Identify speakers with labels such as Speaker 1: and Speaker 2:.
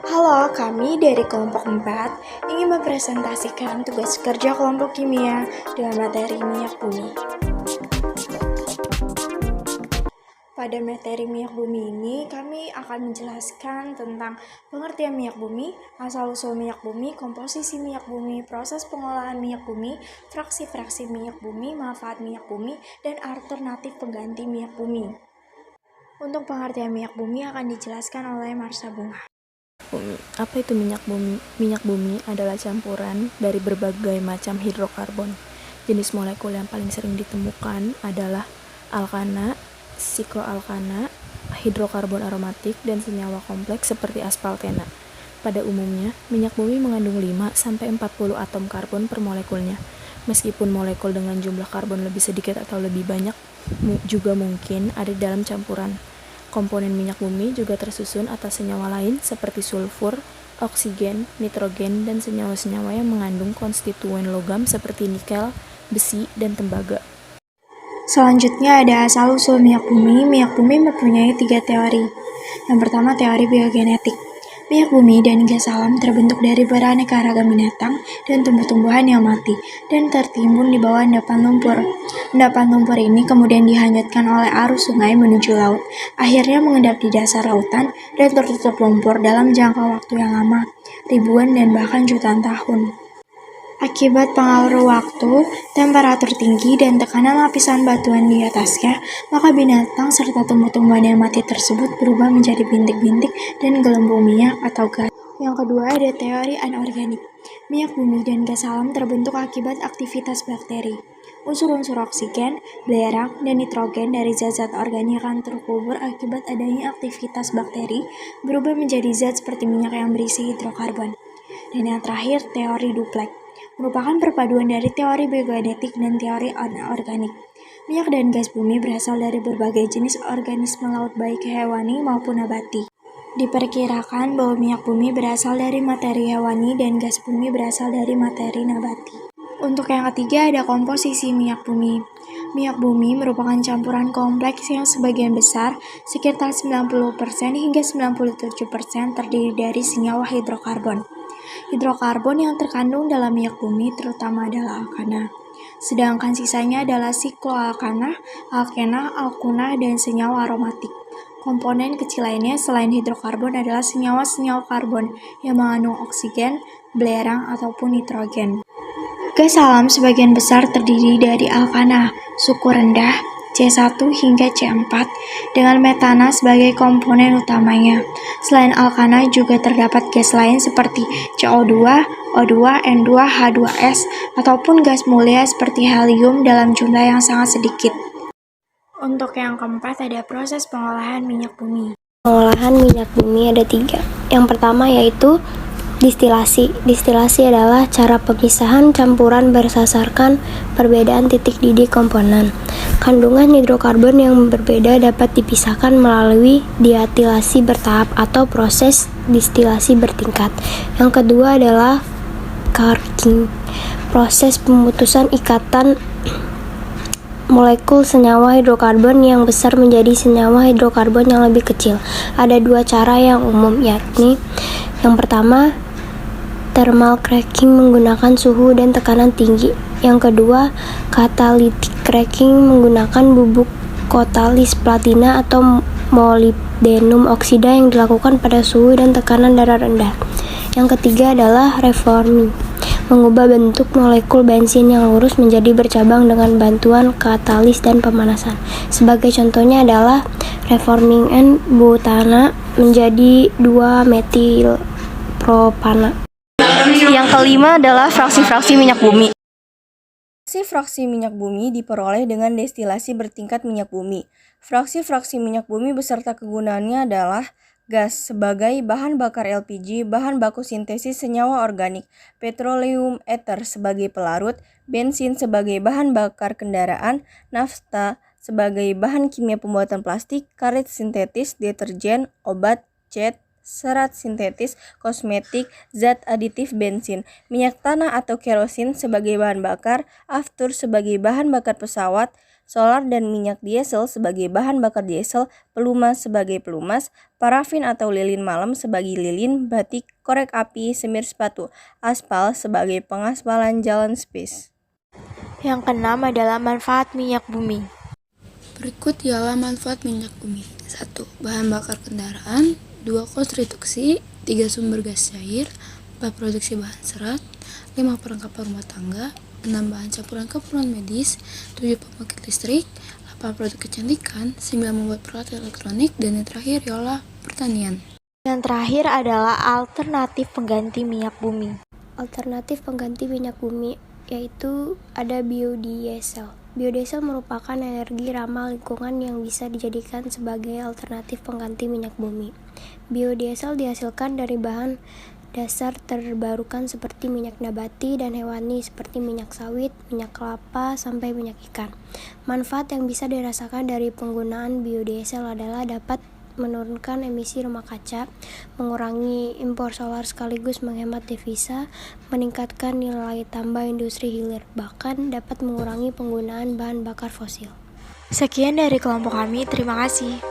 Speaker 1: Halo, kami dari kelompok 4 ingin mempresentasikan tugas kerja kelompok kimia dengan materi minyak bumi. Pada materi minyak bumi ini, kami akan menjelaskan tentang pengertian minyak bumi, asal-usul minyak bumi, komposisi minyak bumi, proses pengolahan minyak bumi, fraksi-fraksi minyak bumi, manfaat minyak bumi, dan alternatif pengganti minyak bumi. Untuk pengertian minyak bumi akan dijelaskan oleh Marsha Bunga.
Speaker 2: Apa itu minyak bumi? Minyak bumi adalah campuran dari berbagai macam hidrokarbon. Jenis molekul yang paling sering ditemukan adalah alkana, sikloalkana, hidrokarbon aromatik, dan senyawa kompleks seperti aspaltena. Pada umumnya, minyak bumi mengandung 5-40 atom karbon per molekulnya. Meskipun molekul dengan jumlah karbon lebih sedikit atau lebih banyak juga mungkin ada dalam campuran. Komponen minyak bumi juga tersusun atas senyawa lain seperti sulfur, oksigen, nitrogen, dan senyawa-senyawa yang mengandung konstituen logam seperti nikel, besi, dan tembaga.
Speaker 1: Selanjutnya ada asal-usul minyak bumi. Minyak bumi mempunyai 3 teori. Yang pertama, teori biogenetik. Minyak bumi dan gas alam terbentuk dari beraneka ragam binatang dan tumbuh-tumbuhan yang mati dan tertimbun di bawah endapan lumpur. Endapan lumpur ini kemudian dihanyutkan oleh arus sungai menuju laut, akhirnya mengendap di dasar lautan dan tertutup lumpur dalam jangka waktu yang lama, ribuan dan bahkan jutaan tahun. Akibat pengaruh waktu, temperatur tinggi, dan tekanan lapisan batuan di atasnya, maka binatang serta tumbuh-tumbuhan yang mati tersebut berubah menjadi bintik-bintik dan gelembung minyak atau gas. Yang kedua ada teori anorganik. Minyak bumi dan gas alam terbentuk akibat aktivitas bakteri. Unsur-unsur oksigen, belerang, dan nitrogen dari zat-zat organik yang terkubur akibat adanya aktivitas bakteri berubah menjadi zat seperti minyak yang berisi hidrokarbon. Dan yang terakhir, teori duplek merupakan perpaduan dari teori biogenetik dan teori anorganik. Minyak dan gas bumi berasal dari berbagai jenis organisme laut baik hewani maupun nabati. Diperkirakan bahwa minyak bumi berasal dari materi hewani dan gas bumi berasal dari materi nabati. Untuk yang ketiga ada komposisi minyak bumi. Minyak bumi merupakan campuran kompleks yang sebagian besar, sekitar 90% hingga 97% terdiri dari senyawa hidrokarbon. Hidrokarbon yang terkandung dalam minyak bumi terutama adalah alkana. Sedangkan sisanya adalah sikloalkana, alkena, alkuna, dan senyawa aromatik. Komponen kecil lainnya selain hidrokarbon adalah senyawa-senyawa karbon yang mengandung oksigen, belerang, ataupun nitrogen. Gas alam sebagian besar terdiri dari alkana, suku rendah, C1 hingga C4, dengan metana sebagai komponen utamanya. Selain alkana juga terdapat gas lain seperti CO2, O2, N2, H2S, ataupun gas mulia seperti helium dalam jumlah yang sangat sedikit. Untuk yang keempat ada proses pengolahan minyak bumi.
Speaker 3: Pengolahan minyak bumi ada 3. Yang pertama yaitu distilasi. Distilasi adalah cara pemisahan campuran berdasarkan perbedaan titik didih komponen. Kandungan hidrokarbon yang berbeda dapat dipisahkan melalui diatilasi bertahap atau proses distilasi bertingkat. Yang kedua adalah cracking. Proses pemutusan ikatan molekul senyawa hidrokarbon yang besar menjadi senyawa hidrokarbon yang lebih kecil. Ada 2 cara yang umum, yakni yang pertama, thermal cracking menggunakan suhu dan tekanan tinggi. Yang kedua, catalytic cracking menggunakan bubuk katalis platina atau molybdenum oksida yang dilakukan pada suhu dan tekanan darah rendah. Yang ketiga adalah reforming, mengubah bentuk molekul bensin yang lurus menjadi bercabang dengan bantuan katalis dan pemanasan. Sebagai contohnya adalah reforming N-butana menjadi 2-metil propana.
Speaker 4: Yang kelima adalah fraksi-fraksi minyak bumi. Fraksi-fraksi minyak bumi diperoleh dengan destilasi bertingkat minyak bumi. Fraksi-fraksi minyak bumi beserta kegunaannya adalah gas sebagai bahan bakar LPG, bahan baku sintesis senyawa organik, petroleum ether sebagai pelarut, bensin sebagai bahan bakar kendaraan, nafta sebagai bahan kimia pembuatan plastik, karet sintetis, deterjen, obat, cat, serat sintetis, kosmetik, zat aditif bensin, minyak tanah atau kerosin sebagai bahan bakar, aftur sebagai bahan bakar pesawat, solar dan minyak diesel sebagai bahan bakar diesel, pelumas sebagai pelumas, parafin atau lilin malam sebagai lilin, batik, korek api, semir sepatu, aspal sebagai pengaspalan jalan space.
Speaker 1: Yang keenam adalah manfaat minyak bumi.
Speaker 5: Berikut ialah manfaat minyak bumi. 1. Bahan bakar kendaraan. 2. Konstruksi. 3. Sumber gas cair. 4. Produksi bahan serat. 5. Perlengkapan rumah tangga. 6. Bahan campuran keperluan medis. 7. Pembangkit listrik. 8. Produk kecantikan. 9. Membuat peralatan elektronik. Dan yang terakhir ialah pertanian.
Speaker 1: Yang terakhir adalah alternatif pengganti minyak bumi.
Speaker 3: Alternatif pengganti minyak bumi yaitu ada biodiesel. Biodiesel merupakan energi ramah lingkungan yang bisa dijadikan sebagai alternatif pengganti minyak bumi. Biodiesel dihasilkan dari bahan dasar terbarukan seperti minyak nabati dan hewani seperti minyak sawit, minyak kelapa, sampai minyak ikan. Manfaat yang bisa dirasakan dari penggunaan biodiesel adalah dapat menurunkan emisi rumah kaca, mengurangi impor solar sekaligus menghemat devisa, meningkatkan nilai tambah industri hilir, bahkan dapat mengurangi penggunaan bahan bakar fosil.
Speaker 1: Sekian dari kelompok kami, terima kasih.